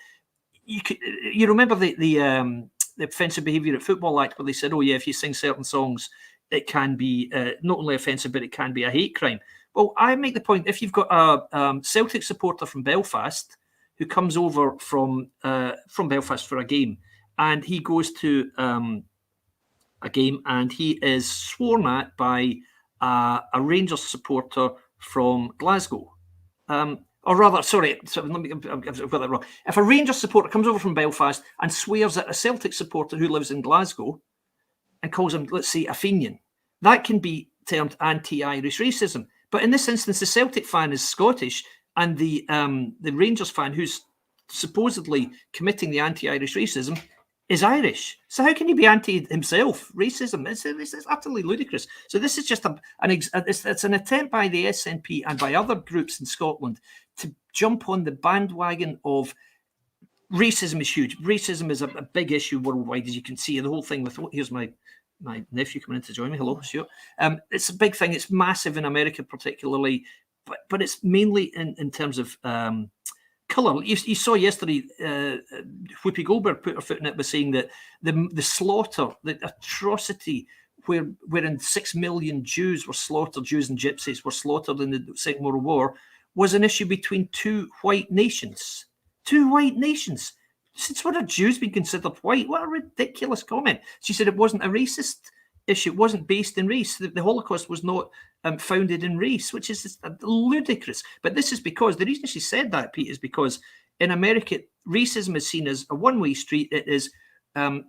you remember the Offensive Behaviour at Football Act, where they said, oh yeah, if you sing certain songs, it can be not only offensive, but it can be a hate crime. Well, I make the point, if you've got a Celtic supporter from Belfast who comes over from Belfast for a game, and he goes to a game and he is sworn at by a Rangers supporter from Glasgow. Or rather, sorry, I've got that wrong. If a Rangers supporter comes over from Belfast and swears at a Celtic supporter who lives in Glasgow and calls him, let's say, a Fenian, that can be termed anti-Irish racism. But in this instance, the Celtic fan is Scottish and the Rangers fan who's supposedly committing the anti-Irish racism is Irish. So how can he be anti-himself racism? It's utterly ludicrous. So this is just it's an attempt by the SNP and by other groups in Scotland to jump on the bandwagon of racism is huge. Racism is a big issue worldwide, as you can see. And the whole thing with, here's my nephew coming in to join me. Hello, Stuart. It's a big thing. It's massive in America particularly, but it's mainly in terms of colour. You saw yesterday, Whoopi Goldberg put her foot in it by saying that the slaughter, the atrocity wherein 6 million Jews were slaughtered, Jews and Gypsies were slaughtered in the Second World War, was an issue between two white nations. Two white nations. Since when have Jews been considered white? What a ridiculous comment. She said it wasn't a racist issue. It wasn't based in race. The Holocaust was not founded in race, which is ludicrous. But this is because, the reason she said that, Pete, is because in America, racism is seen as a one-way street. It is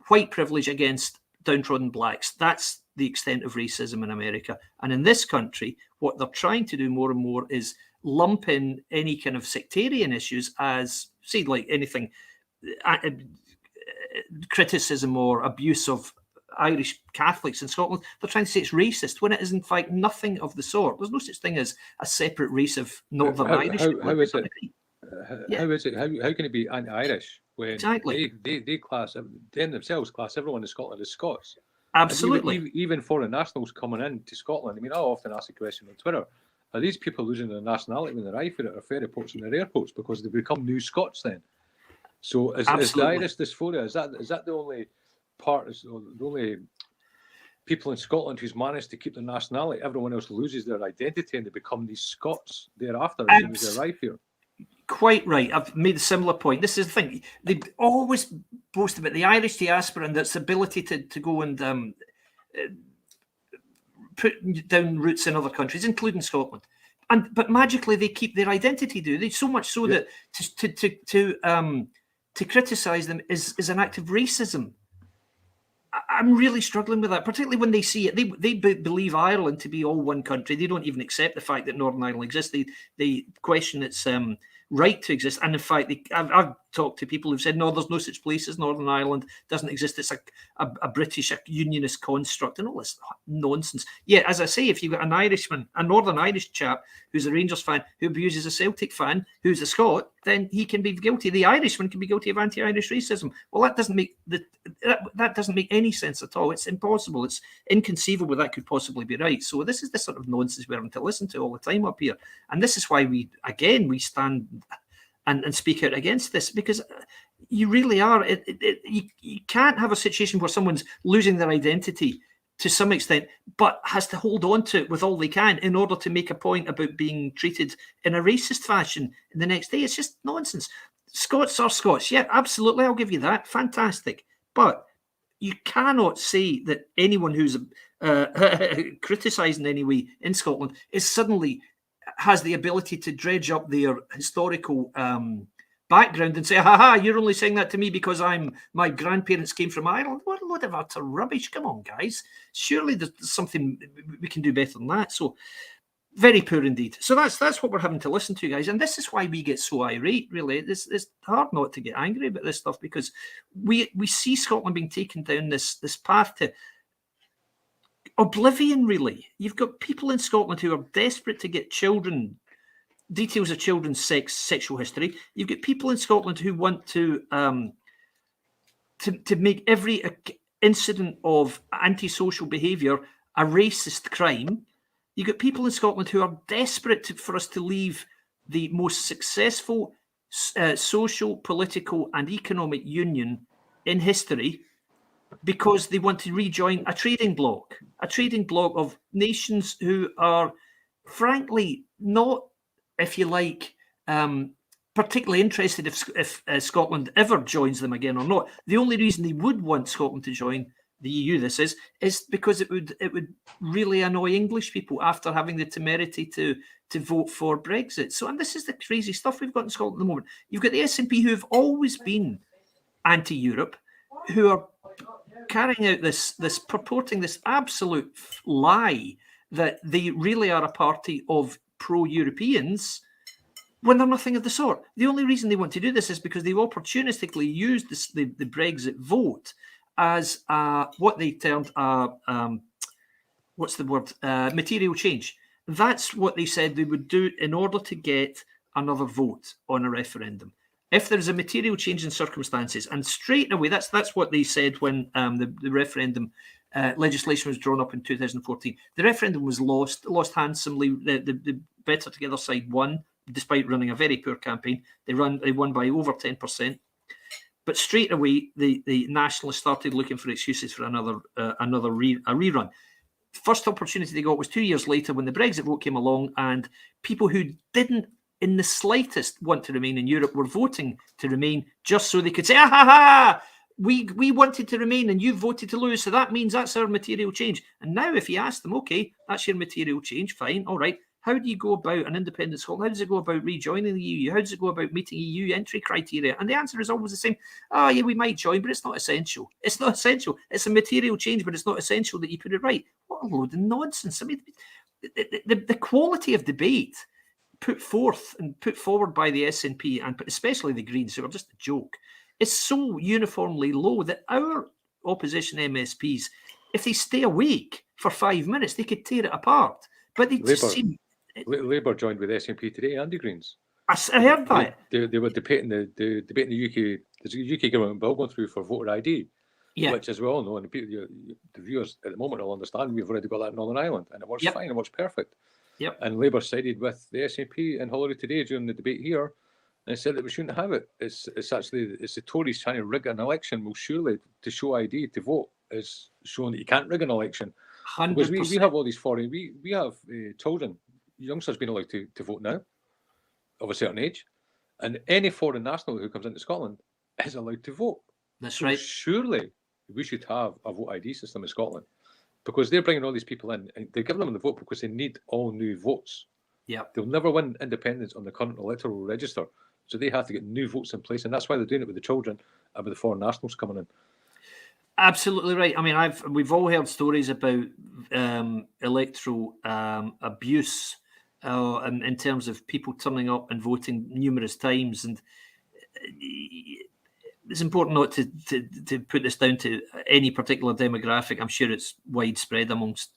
white privilege against downtrodden blacks. That's the extent of racism in America. And in this country, what they're trying to do more and more is lump in any kind of sectarian issues as, say, like anything, criticism or abuse of Irish Catholics in Scotland. They're trying to say it's racist when it is in fact nothing of the sort. There's no such thing as a separate race of Northern Irish. How is it? How can it be anti-Irish when exactly they themselves class everyone in Scotland as Scots? Absolutely. Even foreign nationals coming into Scotland. I mean, I often ask the question on Twitter: are these people losing their nationality when they arrive here at our ferry ports and their airports because they become new Scots then? So is the Irish dysphoria, is that the only part, is the only people in Scotland who's managed to keep their nationality? Everyone else loses their identity and they become these Scots thereafter as soon as they arrive here. Quite right. I've made a similar point. This is the thing. They always boast about the Irish diaspora and its ability to go and put down roots in other countries, including Scotland. But magically they keep their identity, do they? So much so that to criticise them is an act of racism. I'm really struggling with that, particularly when they see it. They believe Ireland to be all one country. They don't even accept the fact that Northern Ireland exists. They question its right to exist. And in fact, I've talked to people who've said, no, there's no such place as Northern Ireland, doesn't exist, it's a British, a unionist construct, and all this nonsense. Yeah, as I say, if you've got an Irishman, a Northern Irish chap who's a Rangers fan, who abuses a Celtic fan, who's a Scot, then he can be guilty. The Irishman can be guilty of anti-Irish racism. Well, that doesn't make any sense at all. It's impossible. It's inconceivable that could possibly be right. So this is the sort of nonsense we're having to listen to all the time up here. And this is why we stand and speak out against this, because you really are. You can't have a situation where someone's losing their identity to some extent, but has to hold on to it with all they can in order to make a point about being treated in a racist fashion the next day. It's just nonsense. Scots are Scots. Yeah, absolutely. I'll give you that. Fantastic. But you cannot say that anyone who's criticising anyway in Scotland is suddenly has the ability to dredge up their historical background and say, ha, you're only saying that to me because my grandparents came from Ireland. What a load of utter rubbish. Come on, guys. Surely there's something we can do better than that. So very poor indeed. So that's what we're having to listen to, guys. And this is why we get so irate, really. It's hard not to get angry about this stuff, because we see Scotland being taken down this path to oblivion, really. You've got people in Scotland who are desperate to get details of children's sexual history. You've got people in Scotland who want to make every incident of antisocial behaviour a racist crime. You've got people in Scotland who are desperate for us to leave the most successful social, political and economic union in history, because they want to rejoin a trading bloc of nations who are, frankly, not, if you like, particularly interested if Scotland ever joins them again or not. The only reason they would want Scotland to join the EU, this is because it would really annoy English people after having the temerity to vote for Brexit. So, and this is the crazy stuff we've got in Scotland at the moment. You've got the SNP, who have always been anti-Europe, who are carrying out this purporting this absolute lie that they really are a party of pro-Europeans, when they're nothing of the sort. The only reason they want to do this is because they've opportunistically used the Brexit vote as what they termed material change. That's what they said they would do in order to get another vote on a referendum. If there is a material change in circumstances, and straight away, that's what they said when the referendum legislation was drawn up in 2014. The referendum was lost handsomely. The Better Together side won, despite running a very poor campaign. They won by over 10%. But straight away, the nationalists started looking for excuses for another rerun. First opportunity they got was 2 years later, when the Brexit vote came along, and people who didn't in the slightest want to remain in Europe were voting to remain just so they could say, we wanted to remain and you voted to lose, so that means that's our material change. And now if you ask them, okay, that's your material change, fine, all right, how do you go about an independent Scotland? How does it go about rejoining the EU? How does it go about meeting EU entry criteria? And the answer is always the same. Oh, yeah, we might join, but it's not essential. It's not essential. It's a material change, but it's not essential that you put it right. What a load of nonsense. I mean, the quality of debate put forward by the SNP, and especially the Greens, who are just a joke, is so uniformly low that our opposition MSPs, if they stay awake for 5 minutes, they could tear it apart. But they just seem... Labour joined with SNP today and the Greens. I heard that. They were debating the UK. There's a UK government bill going through for voter ID, which, as we all know, and the viewers at the moment will understand, we've already got that in Northern Ireland, and it works fine, it works perfect. Yep. And Labour sided with the SNP in Holloway today during the debate here, and said that we shouldn't have it. It's the Tories trying to rig an election. Well, surely to show ID to vote is showing that you can't rig an election. 100%. Because we have all these foreign, we have children, youngsters being allowed to vote now, of a certain age, and any foreign national who comes into Scotland is allowed to vote. That's right. Surely we should have a vote ID system in Scotland, because they're bringing all these people in, and they're giving them the vote because they need all new votes. Yeah, they'll never win independence on the current electoral register, so they have to get new votes in place, and that's why they're doing it with the children and with the foreign nationals coming in. Absolutely right. I mean, we've all heard stories about electoral abuse in terms of people turning up and voting numerous times, and it's important not to put this down to any particular demographic. I'm sure it's widespread amongst.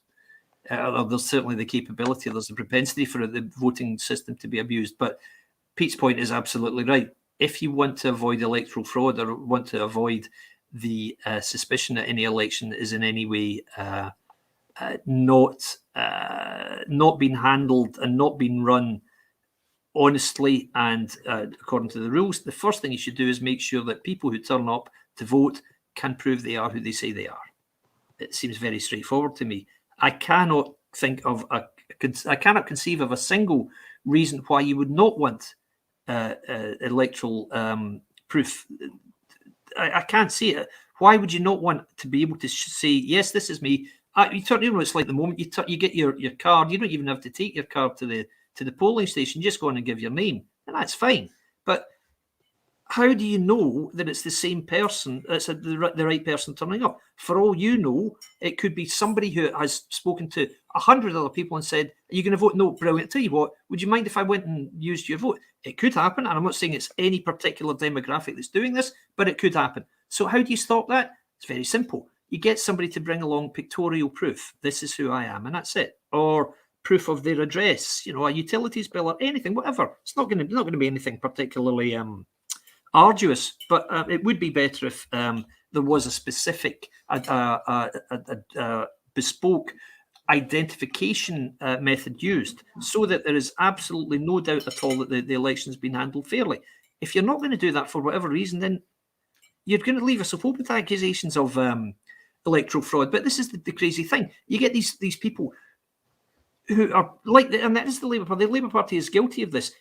There's certainly the capability. There's a propensity for the voting system to be abused. But Pete's point is absolutely right. If you want to avoid electoral fraud or want to avoid the suspicion that any election is in any way not being handled and not being run honestly and according to the rules, the first thing you should do is make sure that people who turn up to vote can prove they are who they say they are. It seems very straightforward to me. I cannot conceive of a single reason why you would not want electoral proof. I can't see it. Why would you not want to be able to say, yes, this is me? It's like the moment you get your card, you don't even have to take your card to the polling station. You just go in and give your name, and that's fine. But how do you know that it's the same person, it's the right person turning up? For all you know, it could be somebody who has spoken to 100 other people and said, are you going to vote? No, brilliant. Tell you what, would you mind if I went and used your vote? It could happen, and I'm not saying it's any particular demographic that's doing this, but it could happen. So how do you stop that? It's very simple. You get somebody to bring along pictorial proof. This is who I am, and that's it. Or proof of their address, a utilities bill or anything, whatever. It's not going to be anything particularly arduous, but it would be better if there was a specific, bespoke identification method used, so that there is absolutely no doubt at all that the election's been handled fairly. If you're not going to do that for whatever reason, then you're going to leave us open to accusations of electoral fraud. But this is the crazy thing. You get these people who are like, and that is the Labour Party. The Labour Party is guilty of this.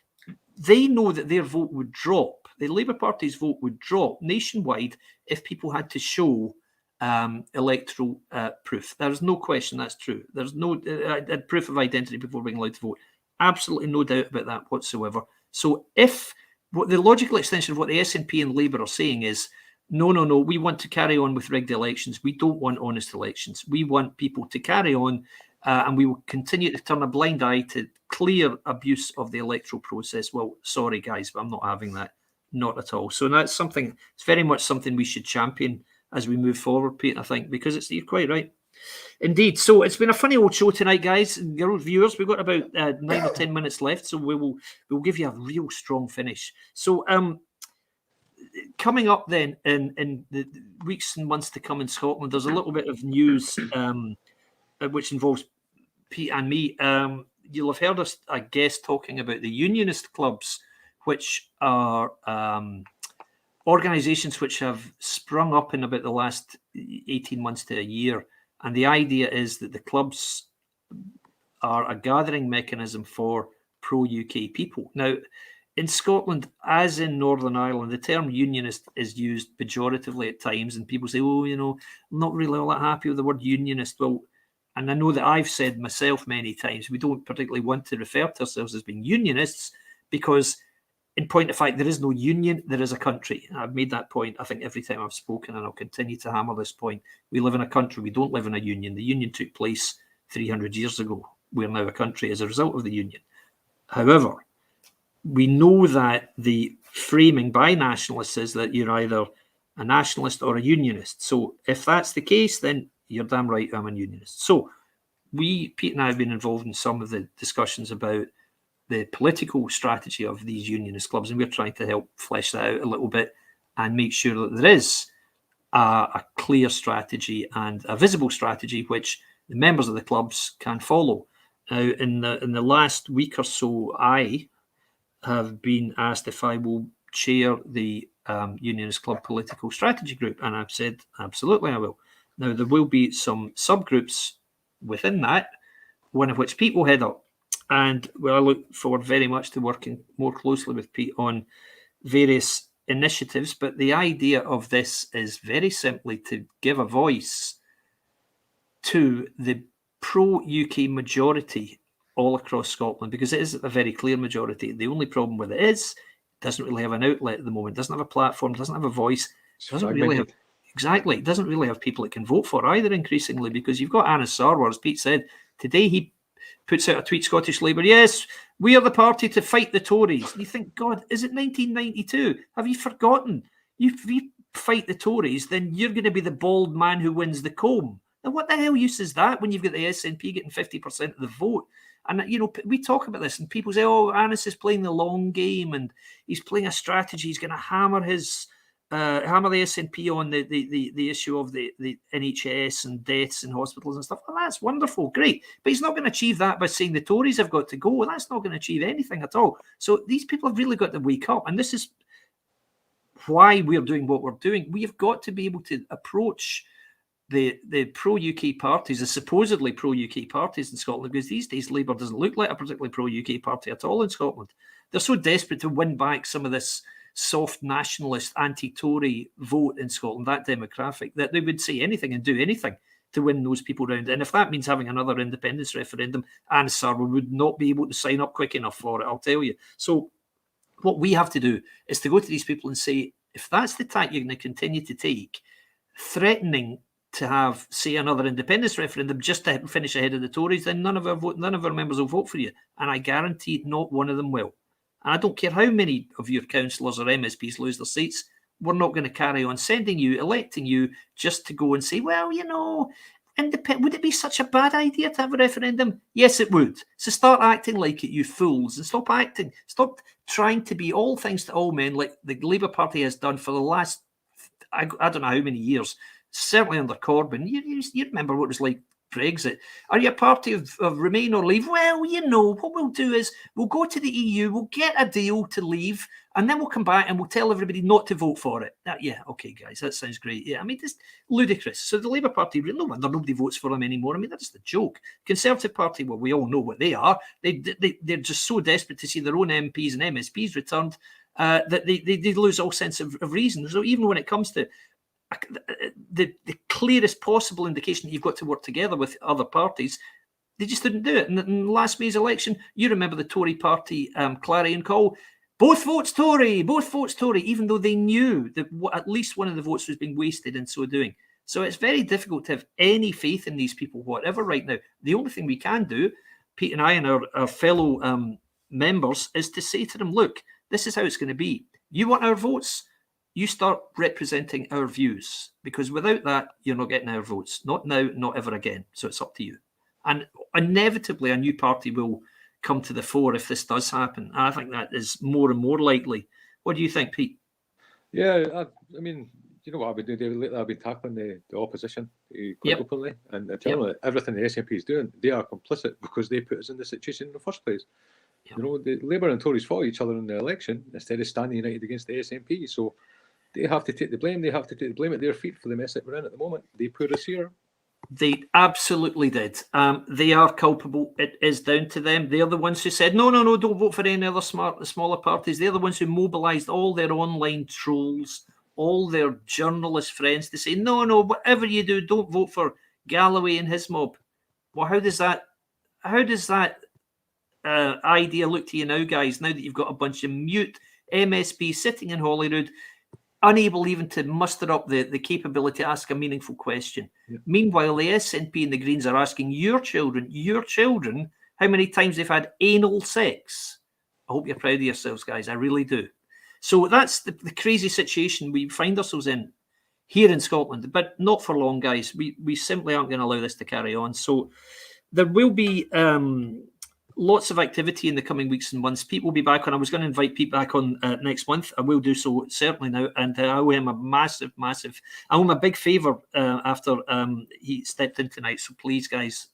They know that their vote would drop. The Labour Party's vote would drop nationwide if people had to show electoral proof. There's no question that's true. There's no proof of identity before being allowed to vote. Absolutely no doubt about that whatsoever. So if what the logical extension of what the SNP and Labour are saying is, no, we want to carry on with rigged elections. We don't want honest elections. We want people to carry on and we will continue to turn a blind eye to clear abuse of the electoral process. Well, sorry, guys, but I'm not having that. Not at all. So that's something, it's very much something we should champion as we move forward, Pete, I think, because you're quite right. Indeed. So it's been a funny old show tonight, guys. Your viewers, we've got about 9 or 10 minutes left, so we'll give you a real strong finish. So coming up then in the weeks and months to come in Scotland, there's a little bit of news which involves Pete and me. You'll have heard us, I guess, talking about the unionist clubs, which are organisations which have sprung up in about the last 18 months to a year. And the idea is that the clubs are a gathering mechanism for pro-UK people. Now, in Scotland, as in Northern Ireland, the term unionist is used pejoratively at times, and people say, oh, I'm not really all that happy with the word unionist. Well, and I know that I've said myself many times, we don't particularly want to refer to ourselves as being unionists because, in point of fact, there is no union, there is a country. And I've made that point, I think, every time I've spoken, and I'll continue to hammer this point. We live in a country, we don't live in a union. The union took place 300 years ago. We're now a country as a result of the union. However, we know that the framing by nationalists is that you're either a nationalist or a unionist. So if that's the case, then you're damn right I'm a unionist. So Pete and I have been involved in some of the discussions about the political strategy of these unionist clubs, and we're trying to help flesh that out a little bit and make sure that there is a clear strategy and a visible strategy which the members of the clubs can follow. Now, in the last week or so, I have been asked if I will chair the Unionist Club Political Strategy Group, and I've said absolutely I will. Now, there will be some subgroups within that, one of which Pete will head up, and I look forward very much to working more closely with Pete on various initiatives. But the idea of this is very simply to give a voice to the pro-UK majority all across Scotland, because it is a very clear majority. The only problem with it is it doesn't really have an outlet at the moment, doesn't have a platform, doesn't have a voice, doesn't really have it doesn't really have people it can vote for either, increasingly, because you've got Anas Sarwar, as Pete said today. puts out a tweet, Scottish Labour, yes, we are the party to fight the Tories. And you think, God, is it 1992? Have you forgotten? If you fight the Tories, then you're going to be the bald man who wins the comb. Now, what the hell use is that when you've got the SNP getting 50% of the vote? And, we talk about this and people say, oh, Annis is playing the long game and he's playing a strategy. He's going to hammer the SNP on the issue of the NHS and deaths in hospitals and stuff. Well, that's wonderful, great. But he's not going to achieve that by saying the Tories have got to go. That's not going to achieve anything at all. So these people have really got to wake up. And this is why we're doing what we're doing. We have got to be able to approach the pro-UK parties, the supposedly pro-UK parties in Scotland, because these days Labour doesn't look like a particularly pro-UK party at all in Scotland. They're so desperate to win back some of this soft nationalist anti-Tory vote in Scotland, that demographic, that they would say anything and do anything to win those people round. And if that means having another independence referendum, Anne Sarwar would not be able to sign up quick enough for it, I'll tell you. So what we have to do is to go to these people and say, if that's the tack you're going to continue to take, threatening to have, say, another independence referendum just to finish ahead of the Tories, then none of our members will vote for you. And I guarantee not one of them will. And I don't care how many of your councillors or MSPs lose their seats, we're not going to carry on electing you just to go and say, well, would it be such a bad idea to have a referendum? Yes, it would. So start acting like it, you fools, and stop trying to be all things to all men like the Labour Party has done for the last, I don't know how many years, certainly under Corbyn. You remember what it was like Brexit. Are you a party of remain or leave? Well, what we'll do is we'll go to the EU, we'll get a deal to leave, and then we'll come back and we'll tell everybody not to vote for it. Yeah, okay, guys, that sounds great. Yeah, I mean, it's ludicrous. So the Labour Party, no wonder nobody votes for them anymore. I mean, that's the joke. Conservative Party, well, we all know what they are. They're just so desperate to see their own MPs and MSPs returned that they lose all sense of reason. So even when it comes to the clearest possible indication that you've got to work together with other parties, they just didn't do it. And in last May's election, you remember the Tory party clarion call, both votes Tory, even though they knew that at least one of the votes was being wasted in so doing. So it's very difficult to have any faith in these people whatever right now. The only thing we can do, Pete and I and our fellow members, is to say to them, look, this is how it's going to be. You want our votes? You start representing our views, because without that, you're not getting our votes. Not now, not ever again. So it's up to you. And inevitably, a new party will come to the fore if this does happen. And I think that is more and more likely. What do you think, Pete? Yeah, I mean, you know what I would do, David? Lately, I've been tackling the opposition quite openly and telling them that everything the SNP is doing, they are complicit because they put us in this situation in the first place. Yep. The Labour and Tories fought each other in the election instead of standing united against the SNP. So they have to take the blame. They have to take the blame at their feet for the mess that we're in at the moment. They put us here. They absolutely did. They are culpable. It is down to them. They're the ones who said, no, don't vote for any other smaller parties. They're the ones who mobilised all their online trolls, all their journalist friends to say, no, whatever you do, don't vote for Galloway and his mob. Well, how does that idea look to you now, guys, now that you've got a bunch of mute MSP sitting in Holyrood, unable even to muster up the capability to ask a meaningful question? Yeah. Meanwhile, the SNP and the Greens are asking your children, how many times they've had anal sex. I hope you're proud of yourselves, guys. I really do. So that's the crazy situation we find ourselves in here in Scotland, but not for long, guys. We simply aren't going to allow this to carry on. So there will be lots of activity in the coming weeks and months. Pete will be back on. I was going to invite Pete back on next month. I will do so certainly now. And I owe him a big favour after he stepped in tonight. So please, guys,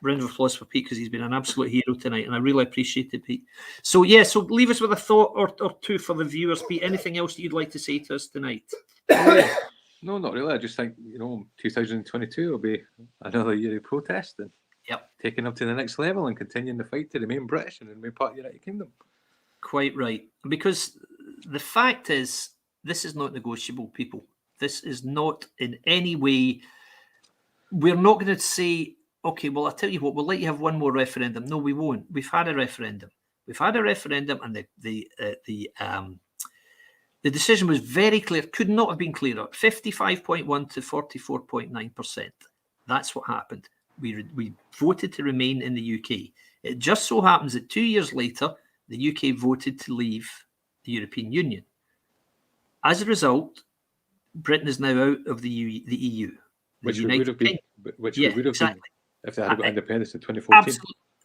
round of applause for Pete, because he's been an absolute hero tonight, and I really appreciate it, Pete. So so leave us with a thought or two for the viewers, Pete. Anything else that you'd like to say to us tonight? No, not really. I just think 2022 will be another year of protest and taking up to the next level and continuing the fight to remain British and remain part of the United Kingdom. Quite right. Because the fact is, this is not negotiable, people. This is not in any way. We're not going to say, okay, well, I'll tell you what, we'll let you have one more referendum. No, we won't. We've had a referendum. And the decision was very clear, could not have been clearer. 55.1 to 44.9%. That's what happened. we voted to remain in the UK. It just so happens that 2 years later, the UK voted to leave the European Union. As a result, Britain is now out of the EU. Which we would have been if they had got independence in 2014.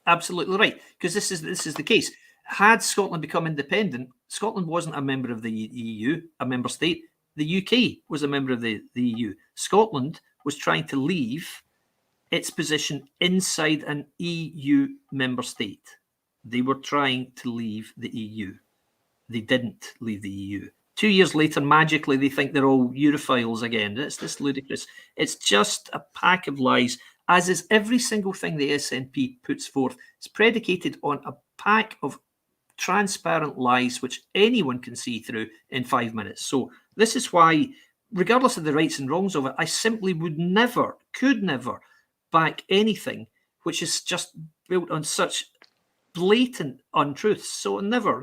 Absolutely right, because this is the case. Had Scotland become independent, Scotland wasn't a member of the EU, a member state. The UK was a member of the EU. Scotland was trying to leave its position inside an EU member state. They were trying to leave the EU. They didn't leave the EU. 2 years later, magically, they think they're all Europhiles again. It's this ludicrous. It's just a pack of lies, as is every single thing the SNP puts forth. It's predicated on a pack of transparent lies which anyone can see through in 5 minutes. So this is why, regardless of the rights and wrongs of it, I simply could never back anything which is just built on such blatant untruths. So never.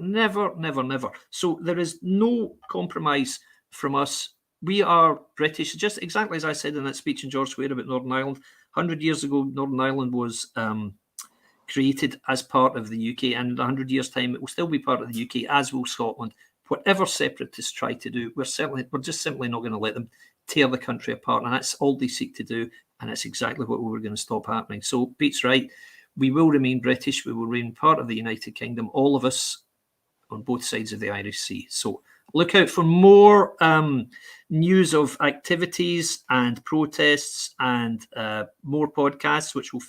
So there is no compromise from us. We are British, just exactly as I said in that speech in George Square about Northern Ireland. 100 years ago, Northern Ireland was created as part of the UK, and in 100 years' time, it will still be part of the UK, as will Scotland. Whatever separatists try to do, we're just simply not going to let them tear the country apart, and that's all they seek to do, and it's exactly what we're going to stop happening. So Pete's right. We will remain British. We will remain part of the United Kingdom, all of us on both sides of the Irish Sea. So look out for more news of activities and protests and more podcasts, which will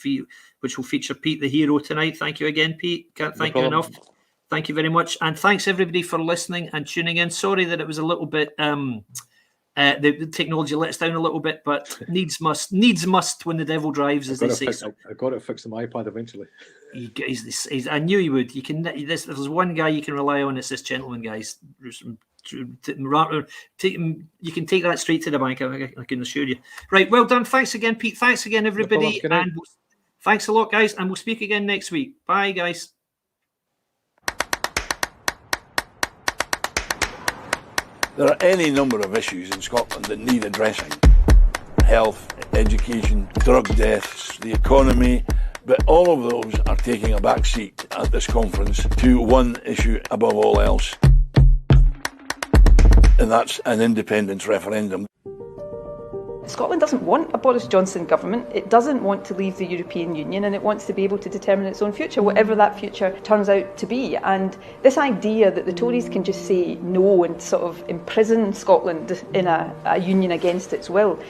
feature Pete the hero tonight. Thank you again, Pete. Can't thank you enough. Thank you very much. And thanks everybody for listening and tuning in. Sorry that it was a little bit... the technology let us down a little bit, but needs must when the devil drives, as they say. I got it fixed on my iPad eventually. I knew he would. You can. There's one guy you can rely on. It's this gentleman, guys. You can take that straight to the bank. I can assure you. Right. Well done. Thanks again, Pete. Thanks again, everybody. And thanks a lot, guys. And we'll speak again next week. Bye, guys. There are any number of issues in Scotland that need addressing. Health, education, drug deaths, the economy, but all of those are taking a back seat at this conference to one issue above all else, and that's an independence referendum. Scotland doesn't want a Boris Johnson government. It doesn't want to leave the European Union, and it wants to be able to determine its own future, whatever that future turns out to be. And this idea that the Tories can just say no and sort of imprison Scotland in a union against its will,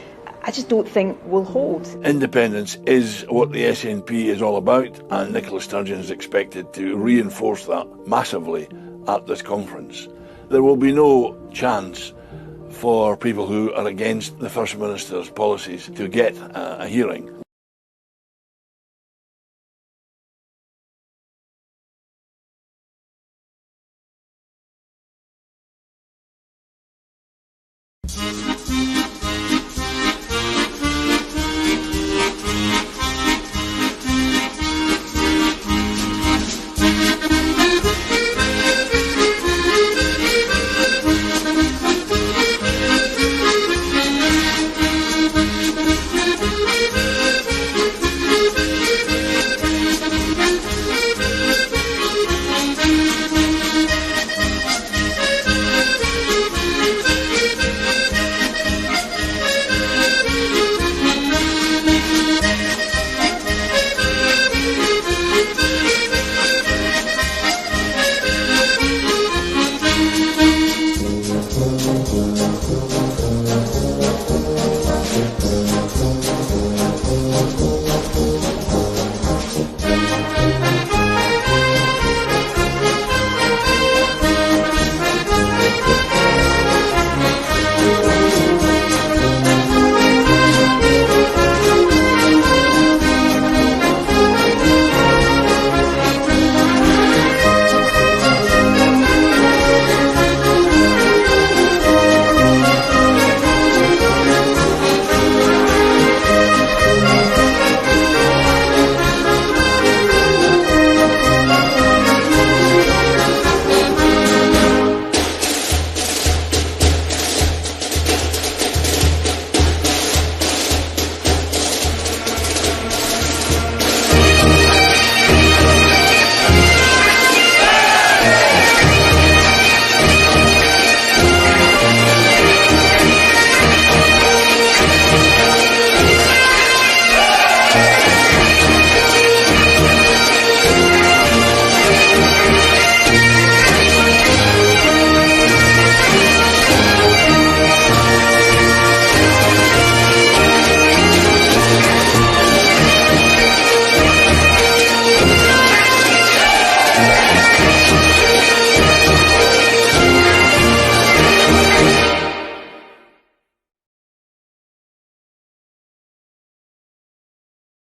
I just don't think will hold. Independence is what the SNP is all about, and Nicola Sturgeon is expected to reinforce that massively at this conference. There will be no chance for people who are against the First Minister's policies to get a hearing.